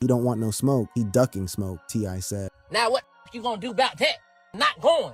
He don't want no smoke. He ducking smoke, T.I. said. Now what you gonna do about that? Not going.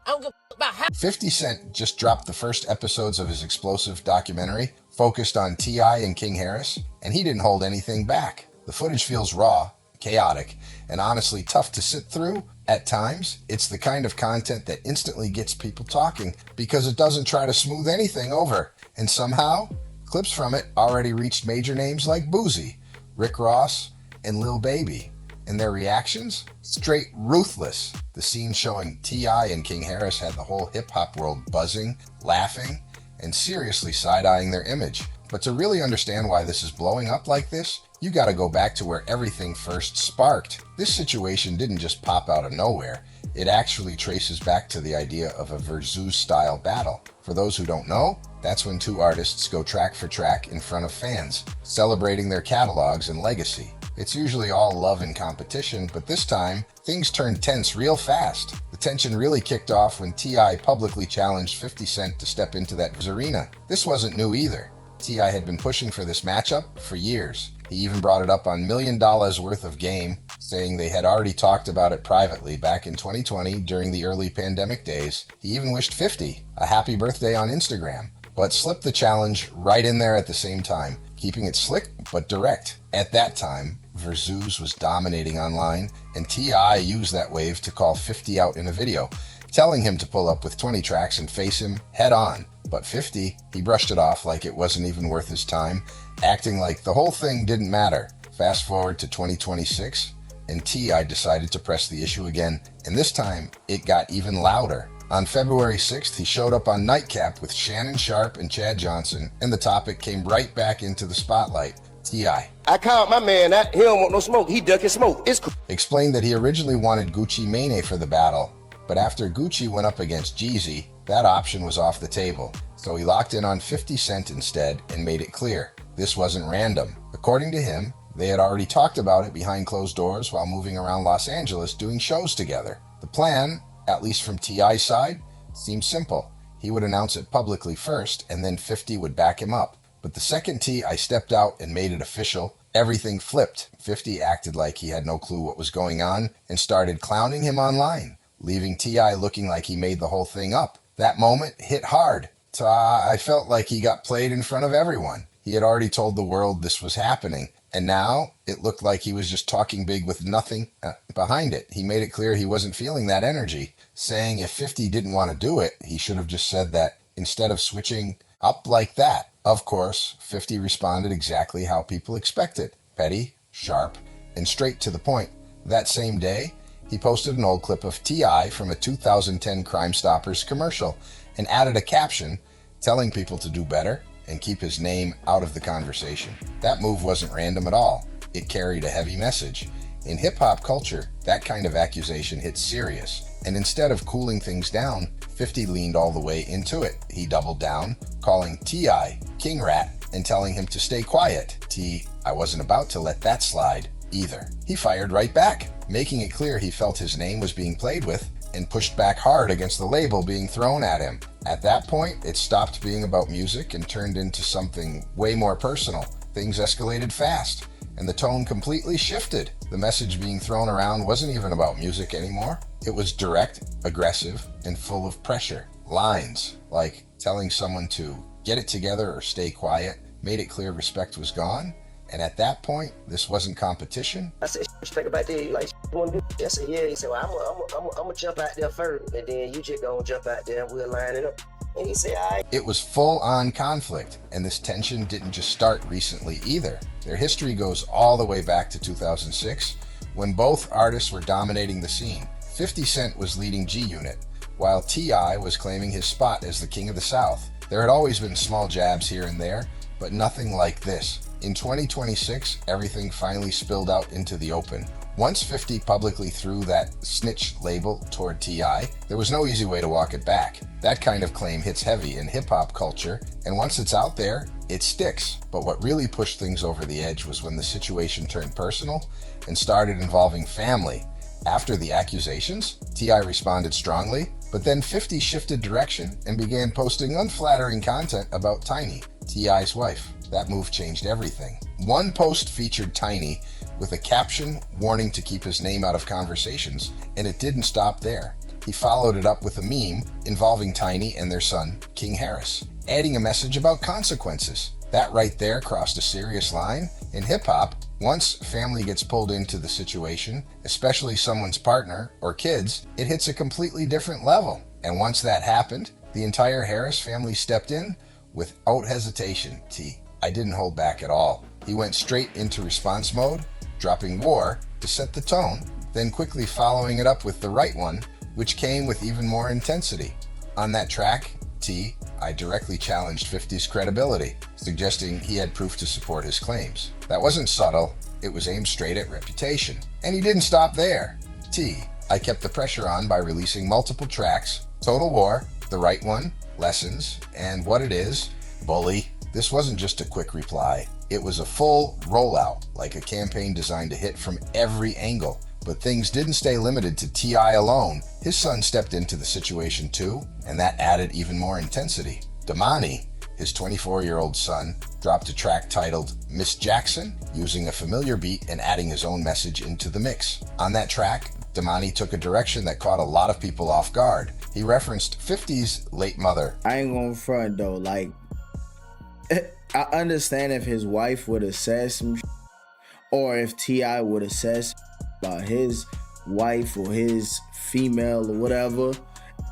I don't give a about how. 50 Cent just dropped the first episodes of his explosive documentary focused on T.I. and King Harris, and he didn't hold anything back. The footage feels raw, chaotic, and honestly tough to sit through. At times, it's the kind of content that instantly gets people talking because it doesn't try to smooth anything over. And somehow, clips from it already reached major names like Boozy, Rick Ross, and Lil Baby. And their reactions? Straight ruthless. The scene showing T.I. and King Harris had the whole hip-hop world buzzing, laughing, and seriously side-eyeing their image. But to really understand why this is blowing up like this, you gotta go back to where everything first sparked. This situation didn't just pop out of nowhere. It actually traces back to the idea of a Verzuz-style battle. For those who don't know, that's when two artists go track for track in front of fans, celebrating their catalogs and legacy. It's usually all love and competition, but this time, things turned tense real fast. The tension really kicked off when T.I. publicly challenged 50 Cent to step into that arena. This wasn't new either. T.I. had been pushing for this matchup for years. He even brought it up on $1 million worth of Game, saying they had already talked about it privately back in 2020 during the early pandemic days. He even wished 50 a happy birthday on Instagram, but slipped the challenge right in there at the same time, keeping it slick but direct. At that time, Verzuz was dominating online, and T.I. used that wave to call 50 out in a video, telling him to pull up with 20 tracks and face him head on. But 50, he brushed it off like it wasn't even worth his time, acting like the whole thing didn't matter. Fast forward to 2026, and T.I. decided to press the issue again, and this time it got even louder. On February 6th, he showed up on Nightcap with Shannon Sharp and Chad Johnson, and the topic came right back into the spotlight. T.I. I called my man that he don't want no smoke. He ducking smoke. It's cool. Explained that he originally wanted Gucci Mane for the battle, but after Gucci went up against Jeezy, that option was off the table. So he locked in on 50 Cent instead and made it clear this wasn't random. According to him, they had already talked about it behind closed doors while moving around Los Angeles doing shows together. The plan, at least from T.I.'s side, seemed simple. He would announce it publicly first, and then 50 would back him up. But the second T.I. stepped out and made it official, everything flipped. 50 acted like he had no clue what was going on and started clowning him online, leaving T.I. looking like he made the whole thing up. That moment hit hard. I felt like he got played in front of everyone. He had already told the world this was happening, and now it looked like he was just talking big with nothing behind it. He made it clear he wasn't feeling that energy, saying if 50 didn't want to do it, he should have just said that instead of switching up like that. Of course, 50 responded exactly how people expected: petty, sharp, and straight to the point. That same day, he posted an old clip of T.I. from a 2010 Crime Stoppers commercial and added a caption telling people to do better and keep his name out of the conversation. That move wasn't random at all. It carried a heavy message. In hip-hop culture, that kind of accusation hits serious, and instead of cooling things down, 50 leaned all the way into it. He doubled down, calling T.I. King Rat and telling him to stay quiet. I wasn't about to let that slide either. He fired right back, making it clear he felt his name was being played with and pushed back hard against the label being thrown at him. At that point, it stopped being about music and turned into something way more personal. Things escalated fast, and the tone completely shifted. The message being thrown around wasn't even about music anymore. It was direct, aggressive, and full of pressure. Lines like telling someone to get it together or stay quiet made it clear respect was gone. And at that point, this wasn't competition. I said, think about that. Like, you want to do? I said, yeah. He said, well, I'm gonna jump out there first, and then you just gonna jump out there and we'll line it up. And he said, all right. It was full-on conflict, and this tension didn't just start recently either. Their history goes all the way back to 2006, when both artists were dominating the scene. 50 Cent was leading G-Unit, while T.I. was claiming his spot as the king of the South. There had always been small jabs here and there, but nothing like this. In 2026, everything finally spilled out into the open. Once 50 publicly threw that snitch label toward T.I., there was no easy way to walk it back. That kind of claim hits heavy in hip-hop culture, and once it's out there, it sticks. But what really pushed things over the edge was when the situation turned personal and started involving family. After the accusations, T.I. responded strongly, but then 50 shifted direction and began posting unflattering content about Tiny, T.I.'s wife. That move changed everything. One post featured Tiny with a caption warning to keep his name out of conversations, and it didn't stop there. He followed it up with a meme involving Tiny and their son, King Harris, adding a message about consequences. That right there crossed a serious line. In hip-hop, once family gets pulled into the situation, especially someone's partner or kids, it hits a completely different level. And once that happened, the entire Harris family stepped in without hesitation. I didn't hold back at all. He went straight into response mode, dropping war to set the tone, then quickly following it up with the right one, which came with even more intensity. On that track, I directly challenged 50's credibility, suggesting he had proof to support his claims. That wasn't subtle, it was aimed straight at reputation. And he didn't stop there. I kept the pressure on by releasing multiple tracks: Total War, The Right One, Lessons, and What It Is, Bully. This wasn't just a quick reply, it was a full rollout, like a campaign designed to hit from every angle. But things didn't stay limited to T.I. alone. His son stepped into the situation too, and that added even more intensity. Damani, his 24-year-old son, dropped a track titled Miss Jackson, using a familiar beat and adding his own message into the mix. On that track, Damani took a direction that caught a lot of people off guard. He referenced 50's late mother. I ain't gonna front though, like, I understand if his wife would have said some shit, or if T.I. would have said about his wife or his female or whatever,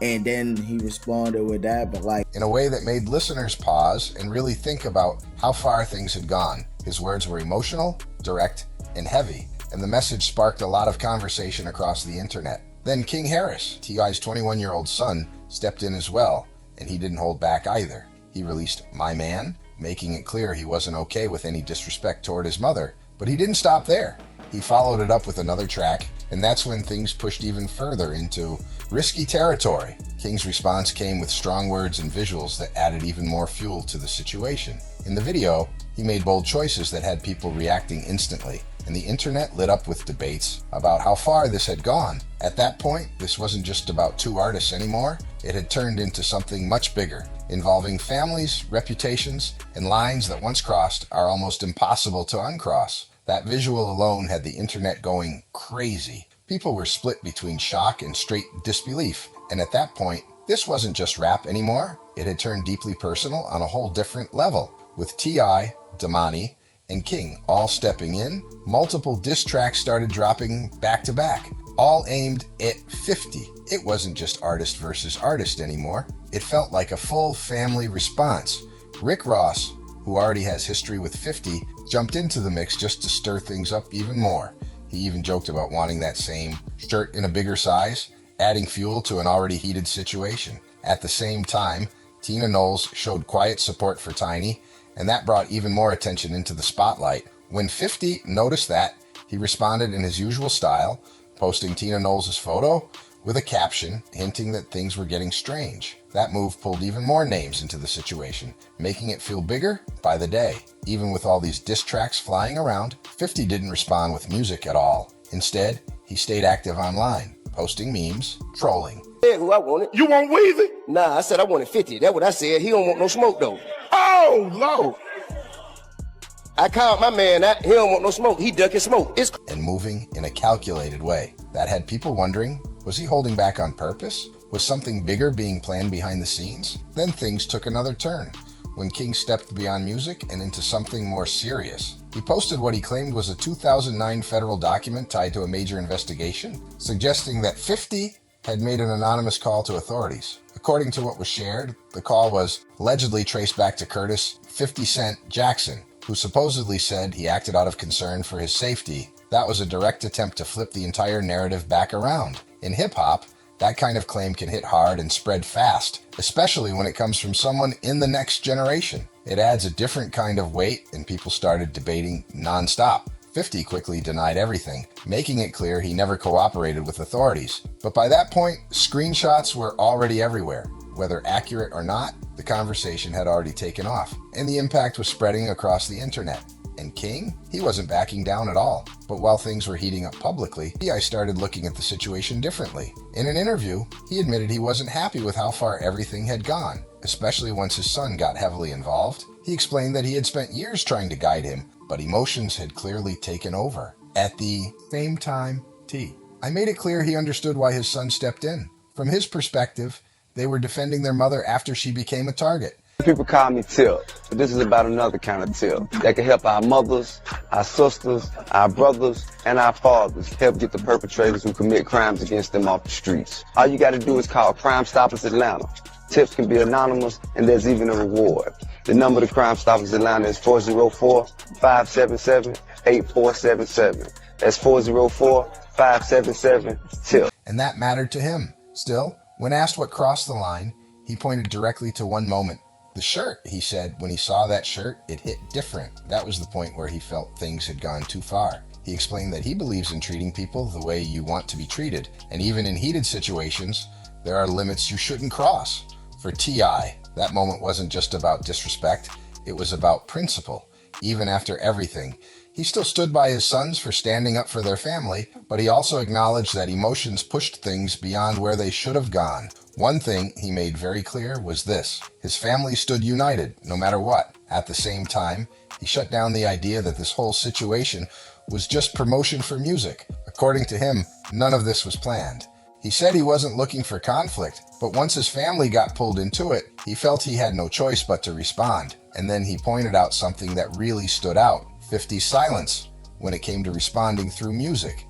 and then he responded with that, but like in a way that made listeners pause and really think about how far things had gone. His words were emotional, direct, and heavy, and the message sparked a lot of conversation across the internet. Then King Harris, T.I.'s 21-year-old son, stepped in as well, and he didn't hold back either. He released My Man, making it clear he wasn't okay with any disrespect toward his mother, but he didn't stop there. He followed it up with another track, and that's when things pushed even further into risky territory. King's response came with strong words and visuals that added even more fuel to the situation. In the video, he made bold choices that had people reacting instantly, and the internet lit up with debates about how far this had gone. At that point, this wasn't just about two artists anymore, it had turned into something much bigger, involving families, reputations, and lines that once crossed are almost impossible to uncross. That visual alone had the internet going crazy. People were split between shock and straight disbelief. And at that point, this wasn't just rap anymore. It had turned deeply personal on a whole different level. With T.I., Damani, and King all stepping in, multiple diss tracks started dropping back to back, all aimed at 50. It wasn't just artist versus artist anymore. It felt like a full family response. Rick Ross, who already has history with 50, jumped into the mix just to stir things up even more. He even joked about wanting that same shirt in a bigger size, adding fuel to an already heated situation. At the same time, Tina Knowles showed quiet support for Tiny, and that brought even more attention into the spotlight. When 50 noticed that, he responded in his usual style, posting Tina Knowles' photo with a caption hinting that things were getting strange. That move pulled even more names into the situation, making it feel bigger by the day. Even with all these diss tracks flying around, 50 didn't respond with music at all. Instead, he stayed active online, posting memes, trolling. Said who I wanted. You want Weezy? Nah, I said I wanted 50. That's what I said. He don't want no smoke though. Oh, Lord. I called my man out. He don't want no smoke. He ducking smoke. And moving in a calculated way. That had people wondering, was he holding back on purpose? Was something bigger being planned behind the scenes? Then things took another turn, when King stepped beyond music and into something more serious. He posted what he claimed was a 2009 federal document tied to a major investigation, suggesting that 50 had made an anonymous call to authorities. According to what was shared, the call was allegedly traced back to Curtis 50 Cent Jackson, who supposedly said he acted out of concern for his safety. That was a direct attempt to flip the entire narrative back around. In hip-hop, that kind of claim can hit hard and spread fast, especially when it comes from someone in the next generation. It adds a different kind of weight, and people started debating nonstop. 50 quickly denied everything, making it clear he never cooperated with authorities. But by that point, screenshots were already everywhere. Whether accurate or not, the conversation had already taken off, and the impact was spreading across the internet. And King? He wasn't backing down at all. But while things were heating up publicly, I started looking at the situation differently. In an interview, he admitted he wasn't happy with how far everything had gone, especially once his son got heavily involved. He explained that he had spent years trying to guide him, but emotions had clearly taken over. At the same time, I made it clear he understood why his son stepped in. From his perspective, they were defending their mother after she became a target. People call me Tip, but this is about another kind of tip that can help our mothers, our sisters, our brothers, and our fathers help get the perpetrators who commit crimes against them off the streets. All you got to do is call Crime Stoppers Atlanta. Tips can be anonymous, and there's even a reward. The number to Crime Stoppers Atlanta is 404-577-8477. That's 404-577-TIP. And that mattered to him. Still, when asked what crossed the line, he pointed directly to one moment. The shirt, he said, when he saw that shirt, it hit different. That was the point where he felt things had gone too far. He explained that he believes in treating people the way you want to be treated, and even in heated situations, there are limits you shouldn't cross. For T.I., that moment wasn't just about disrespect, it was about principle. Even after everything, he still stood by his sons for standing up for their family, but he also acknowledged that emotions pushed things beyond where they should have gone. One thing he made very clear was this: his family stood united, no matter what. At the same time, he shut down the idea that this whole situation was just promotion for music. According to him, none of this was planned. He said he wasn't looking for conflict, but once his family got pulled into it, he felt he had no choice but to respond. And then he pointed out something that really stood out: 50's silence when it came to responding through music.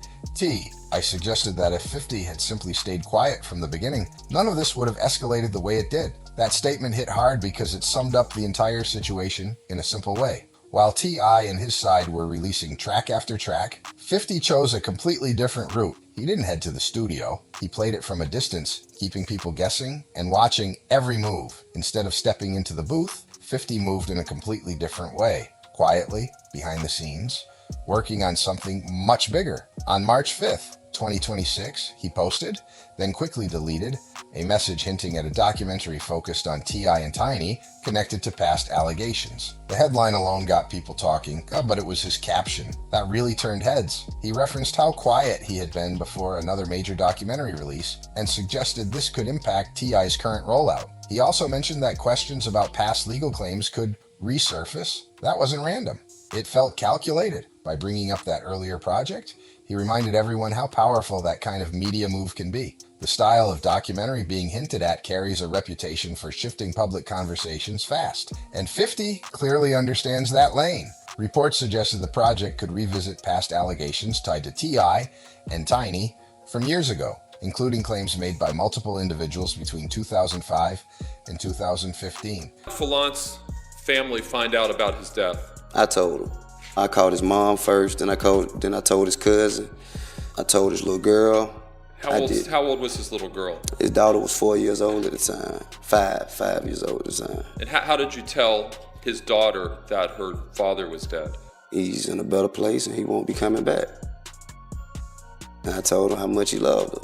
I suggested that if 50 had simply stayed quiet from the beginning, none of this would have escalated the way it did. That statement hit hard because it summed up the entire situation in a simple way. While T.I. and his side were releasing track after track, 50 chose a completely different route. He didn't head to the studio. He played it from a distance, keeping people guessing and watching every move. Instead of stepping into the booth, 50 moved in a completely different way, quietly, behind the scenes, working on something much bigger. On March 5th, 2026, he posted, then quickly deleted, a message hinting at a documentary focused on T.I. and Tiny connected to past allegations. The headline alone got people talking, but it was his caption that really turned heads. He referenced how quiet he had been before another major documentary release and suggested this could impact T.I.'s current rollout. He also mentioned that questions about past legal claims could resurface. That wasn't random. It felt calculated. By bringing up that earlier project, he reminded everyone how powerful that kind of media move can be. The style of documentary being hinted at carries a reputation for shifting public conversations fast, and 50 clearly understands that lane. Reports suggested the project could revisit past allegations tied to T.I. and Tiny from years ago, including claims made by multiple individuals between 2005 and 2015. Falant's family find out about his death? I told him. I called his mom first, then I told his cousin. I told his little girl. How old was his little girl? His daughter was 4 years old at the time. Five years old at the time. And how did you tell his daughter that her father was dead? He's in a better place and he won't be coming back. And I told her how much he loved her.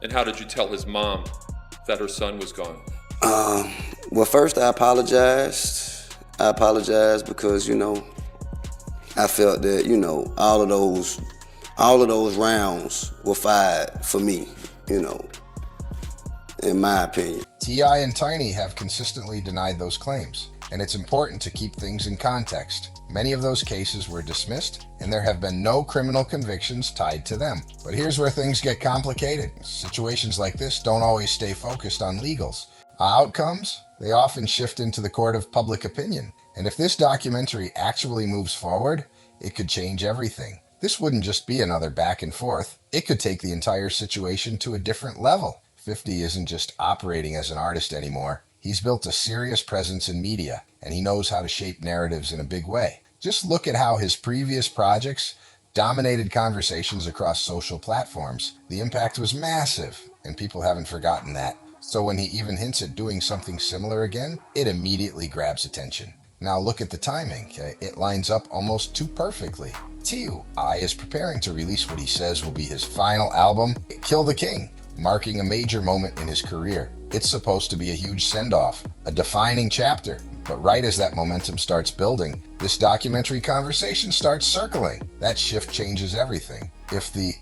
And how did you tell his mom that her son was gone? Well, first I apologized. I apologized because, I felt that, all of those rounds were fired for me, in my opinion. T.I. and Tiny have consistently denied those claims, and it's important to keep things in context. Many of those cases were dismissed, and there have been no criminal convictions tied to them. But here's where things get complicated. Situations like this don't always stay focused on legals. Outcomes, they often shift into the court of public opinion. And if this documentary actually moves forward, it could change everything. This wouldn't just be another back and forth. It could take the entire situation to a different level. 50 isn't just operating as an artist anymore. He's built a serious presence in media, and he knows how to shape narratives in a big way. Just look at how his previous projects dominated conversations across social platforms. The impact was massive, and people haven't forgotten that. So when he even hints at doing something similar again, it immediately grabs attention. Now look at the timing. It lines up almost too perfectly. T.I. is preparing to release what he says will be his final album, Kill the King, marking a major moment in his career. It's supposed to be a huge send-off, a defining chapter. But right as that momentum starts building, this documentary conversation starts circling. That shift changes everything. If the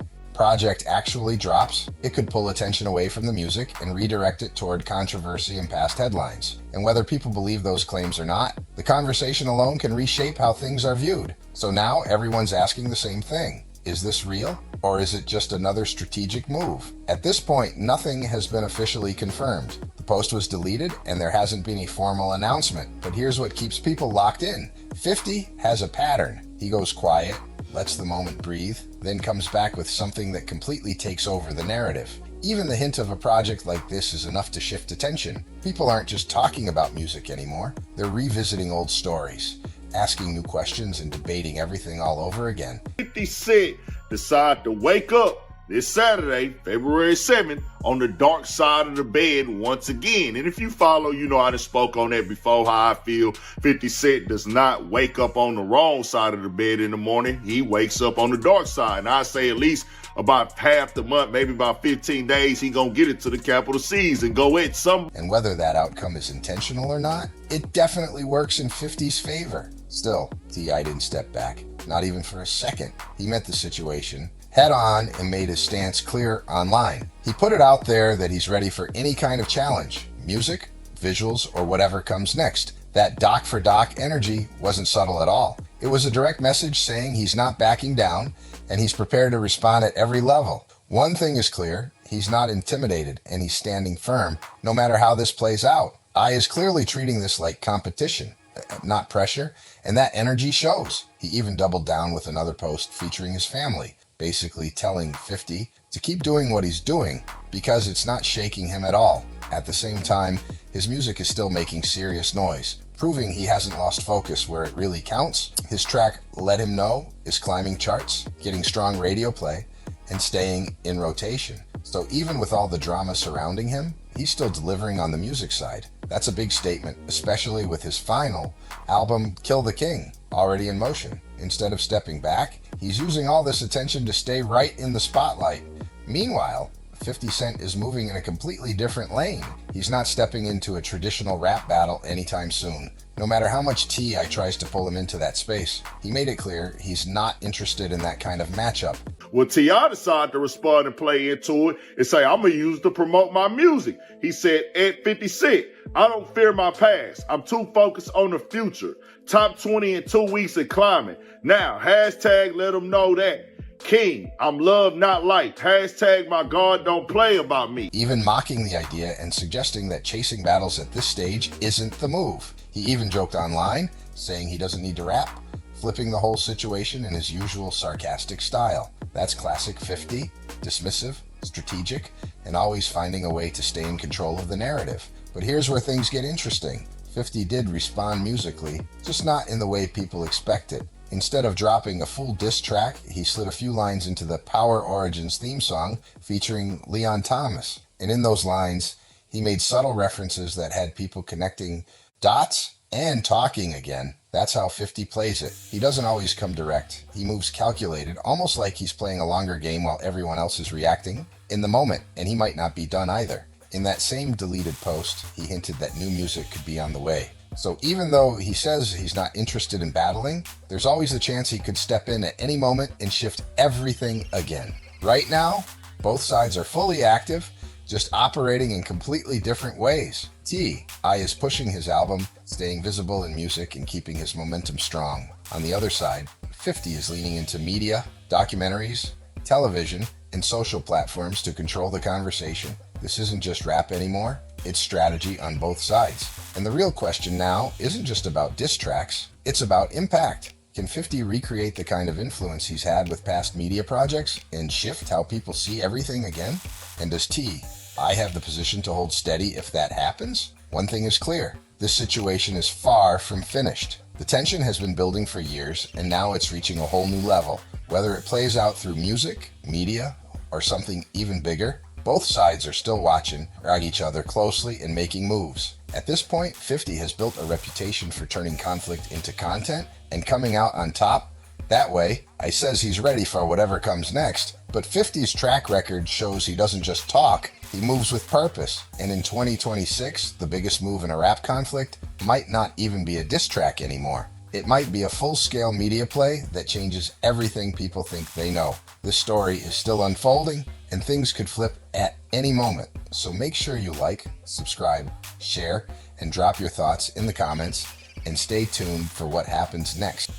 project actually drops, it could pull attention away from the music and redirect it toward controversy and past headlines. And whether people believe those claims or not, the conversation alone can reshape how things are viewed. So now everyone's asking the same thing. Is this real? Or is it just another strategic move? At this point, nothing has been officially confirmed. The post was deleted and there hasn't been a formal announcement. But here's what keeps people locked in. 50 has a pattern. He goes quiet, lets the moment breathe, then comes back with something that completely takes over the narrative. Even the hint of a project like this is enough to shift attention. People aren't just talking about music anymore. They're revisiting old stories, asking new questions and debating everything all over again. 50 Cent decide to wake up this Saturday, February 7th, on the dark side of the bed once again. And if you follow, you know I done spoke on that before, how I feel 50 Cent does not wake up on the wrong side of the bed in the morning. He wakes up on the dark side. And I say at least about half the month, maybe about 15 days, he gonna get it to the capital C's and go at some. And whether that outcome is intentional or not, it definitely works in 50's favor. Still, T.I. didn't step back, not even for a second. He met the situation head on and made his stance clear online. He put it out there that he's ready for any kind of challenge, music, visuals, or whatever comes next. That doc for doc energy wasn't subtle at all. It was a direct message saying he's not backing down and he's prepared to respond at every level. One thing is clear, he's not intimidated and he's standing firm no matter how this plays out. I is clearly treating this like competition, not pressure, and that energy shows. He even doubled down with another post featuring his family, basically telling 50 to keep doing what he's doing because it's not shaking him at all. At the same time, his music is still making serious noise, proving he hasn't lost focus where it really counts. His track Let Him Know is climbing charts, getting strong radio play, and staying in rotation. So even with all the drama surrounding him, he's still delivering on the music side. That's a big statement, especially with his final album, Kill the King, already in motion. Instead of stepping back, he's using all this attention to stay right in the spotlight. Meanwhile, 50 Cent is moving in a completely different lane. He's not stepping into a traditional rap battle anytime soon. No matter how much T.I. tries to pull him into that space, he made it clear he's not interested in that kind of matchup. Well, T.I. decided to respond and play into it and say, I'm going to use it to promote my music. He said, at 50 Cent, I don't fear my past. I'm too focused on the future. Top 20 in 2 weeks and climbing. Now, hashtag let them know that. King, I'm love, not liked. Hashtag my God don't play about me. Even mocking the idea and suggesting that chasing battles at this stage isn't the move. He even joked online, saying he doesn't need to rap, flipping the whole situation in his usual sarcastic style. That's classic 50, dismissive, strategic, and always finding a way to stay in control of the narrative. But here's where things get interesting. 50 did respond musically, just not in the way people expect it. Instead of dropping a full diss track, he slid a few lines into the Power Origins theme song featuring Leon Thomas. And in those lines, he made subtle references that had people connecting dots and talking again. That's how 50 plays it. He doesn't always come direct. He moves calculated, almost like he's playing a longer game while everyone else is reacting in the moment, and he might not be done either. In that same deleted post, he hinted that new music could be on the way. So even though he says he's not interested in battling, there's always the chance he could step in at any moment and shift everything again. Right now, both sides are fully active, just operating in completely different ways. T.I. is pushing his album, staying visible in music and keeping his momentum strong. On the other side, 50 is leaning into media, documentaries, television, and social platforms to control the conversation. This isn't just rap anymore, it's strategy on both sides. And the real question now isn't just about diss tracks, it's about impact. Can 50 recreate the kind of influence he's had with past media projects and shift how people see everything again? And does T.I. have the position to hold steady if that happens? One thing is clear, this situation is far from finished. The tension has been building for years, and now it's reaching a whole new level. Whether it plays out through music, media, or something even bigger, both sides are still watching each other closely and making moves. At this point, 50 has built a reputation for turning conflict into content and coming out on top. That way, I says he's ready for whatever comes next, but 50's track record shows he doesn't just talk, he moves with purpose. And in 2026, the biggest move in a rap conflict might not even be a diss track anymore. It might be a full-scale media play that changes everything people think they know. This story is still unfolding, and things could flip at any moment. So make sure you like, subscribe, share, and drop your thoughts in the comments, and stay tuned for what happens next.